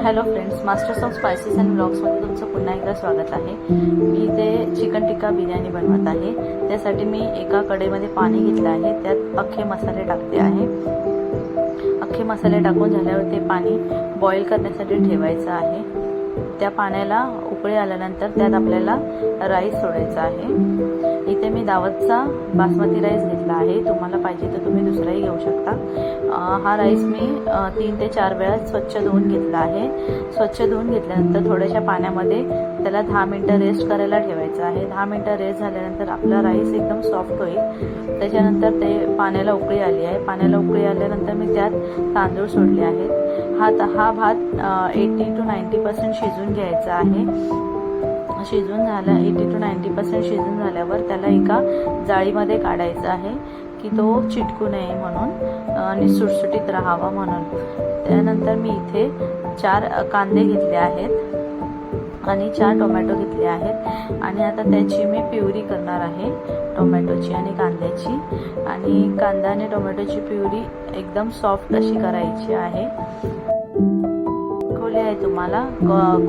Hello friends, masters of spices and ब्लॉग्समध्ये तुमचं पुन्हा एकदा स्वागत आहे। मी इथे चिकन टिक्का बिर्याणी बनवत आहे। त्यासाठी मी एका कढईमध्ये पाणी घेतलं आहे, त्यात अख्खे मसाले टाकते आहे। अख्खे मसाले टाकून झाल्यावर ते पाणी बॉईल करण्यासाठी ठेवायचं आहे। त्या पाण्याला उकळी आल्यानंतर त्यात आपल्याला राईस सोडायचा आहे। इथे मी दावतचा बासमती राईस घेतला आहे, तुम्हाला पाहिजे तर तुम्ही दुसराही घेऊ शकता। हा राईस मी 3 ते 4 वेळा स्वच्छ धुवून घेतला आहे। स्वच्छ धुवून घेतल्यानंतर थोड्याशा पाण्यामध्ये त्याला 10 मिनिटं रेस्ट करायला ठेवायचं आहे। 10 मिनिटं रेस्ट झाल्यानंतर आपला राईस एकदम सॉफ्ट होईल। त्याच्यानंतर ते पाण्याला उकळी आली आहे। पाण्याला उकळी आल्यानंतर मी त्यात तांदूळ सोडले आहेत। हा भात 80 to 90% शिजून घ्यायचा आहे। शिजून झाला 80 to 90% शिजून झाल्यावर त्याला एका जाळीमध्ये काढायचं आहे की तो चिटकू नये म्हणून आणि सुटसुटीत राहावा म्हणून। त्यानंतर मी इथे 4 कांदे घेतले आहेत आणि 4 टोमॅटो घेतले आहेत आणि आता त्याची मी प्युरी करणार आहे, टोमॅटोची आणि कांद्याची। आणि कांदा आणि टोमॅटोची प्युरी एकदम सॉफ्ट अशी करायची आहे। आहे तुम्हाला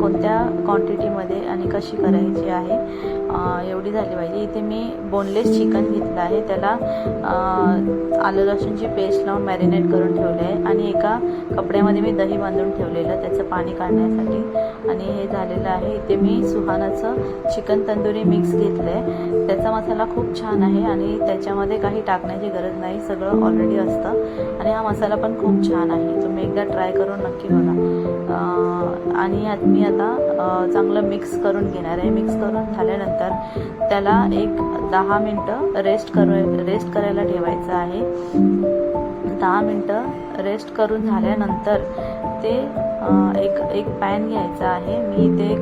कोणत्या क्वांटिटीमध्ये आणि कशी करायची आहे एवढी झाली पाहिजे। इथे मी बोनलेस चिकन घेतलं आहे, त्याला आलं लसूणची पेस्ट लावून मॅरिनेट करून ठेवले आहे आणि एका कपड्यामध्ये मी दही बांधून ठेवलेलं त्याचं पाणी काढण्यासाठी। आणि हे झालेलं आहे। इथे मी सुहानाचं चिकन तंदुरी मिक्स घेतलं आहे, त्याचा मसाला खूप छान आहे आणि त्याच्यामध्ये काही टाकण्याची गरज नाही, सगळं ऑलरेडी असतं आणि हा मसाला पण खूप छान आहे। तुम्ही एकदा ट्राय करून नक्की बघा। आणि मी आता चांगलं मिक्स करून घेणार आहे। मिक्स करून झाल्यानंतर त्याला एक 10 मिनिटं रेस्ट करायला ठेवायचं आहे। 10 मिनिटं रेस्ट करून झाल्यानंतर ते एक पॅन घ्यायचा आहे। मी इथे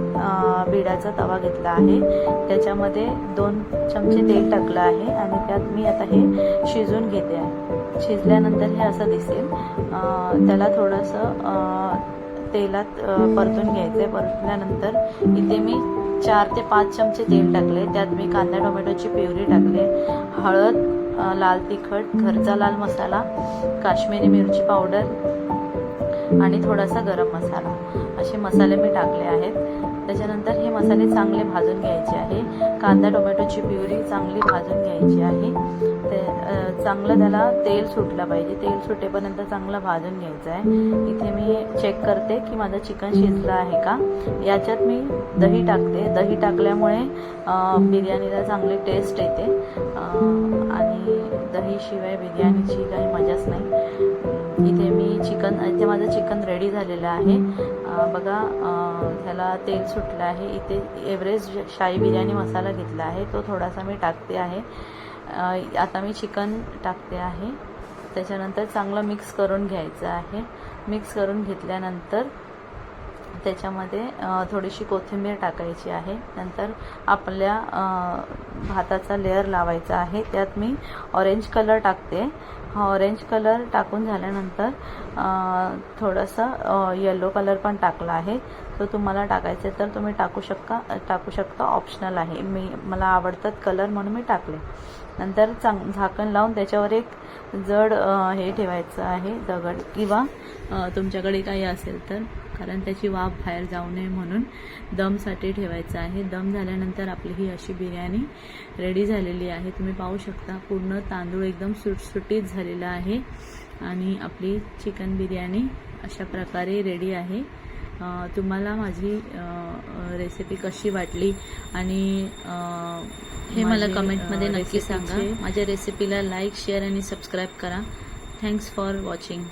बिडाचा तवा घेतला आहे, त्याच्यामध्ये 2 चमचे तेल टाकलं आहे आणि त्यात मी आता हे शिजून घेते आहे। शिजल्यानंतर हे असं दिसेल। त्याला थोडंसं तेलात परतून घ्यायचे। परतल्यानंतर इथे मी 4 ते 5 चमचे तेल टाकले, त्यात मी कांदा टोमॅटोची प्युरी टाकले, हळद, लाल तिखट, घरचा लाल मसाला, काश्मीरी मिरची पावडर आणि थोडासा गरम मसाला असे मसाले मी टाकले आहेत। त्याच्यानंतर हे मसाले चांगले भाजून घ्यायचे आहे। कांदा टोमॅटोची प्युरी चांगली भाजून घ्यायची आहे। ते चांगलं त्याला तेल सुटलं पाहिजे, तेल सुटेपर्यंत चांगलं भाजून घ्यायचं आहे। इथे मी चेक करते की माझं चिकन शिजलं आहे का। याच्यात मी दही टाकते, दही टाकल्यामुळे बिर्याणीला चांगली टेस्ट येते आणि दहीशिवाय बिर्याणीची काही मजाच नाही। इथे माझं चिकन रेडी झालेलं आहे। बघा ह्याला तेल सुटलं आहे। इथे एव्हरेस्ट शाही बिर्याणी मसाला घेतला आहे, तो थोडासा मी टाकते आहे। आता मी चिकन टाकते आहे। त्याच्यानंतर चांगलं मिक्स करून घ्यायचं आहे। मिक्स करून घेतल्यानंतर त्याच्यामध्ये थोडीशी कोथिंबीर टाकायची आहे। नंतर आपल्या भाताचा लेअर लावायचा आहे, त्यात मी ऑरेंज कलर टाकते। हा ऑरेंज कलर टाकून झाल्यानंतर थोडासा येलो कलर पण टाकला आहे, तो तुम्हाला टाकायचा तर तुम्ही टाकू शकता, ऑप्शनल आहे। मला आवडतात कलर म्हणून मी टाकले। नंतर झाकण लावून त्याच्यावर एक जड हे ठेवायचं आहे, दगड किंवा तुमच्याकडे काही असेल तर, कारण त्याची वाफ बाहेर जाऊ नये म्हणून दमसाठी ठेवायचं आहे। दम झाल्यानंतर आपली ही अशी बिर्याणी रेडी झालेली आहे। तुम्ही पाहू शकता पूर्ण तांदूळ एकदम सुटसुटीत झालेला आहे आणि आपली चिकन बिर्याणी अशा प्रकारे रेडी आहे। तुम्हाला माझी रेसिपी कशी वाटली आणि हे मला कमेंटमध्ये नक्की सांगा। माझ्या रेसिपीला लाईक, शेअर आणि सबस्क्राईब करा। Thanks for watching.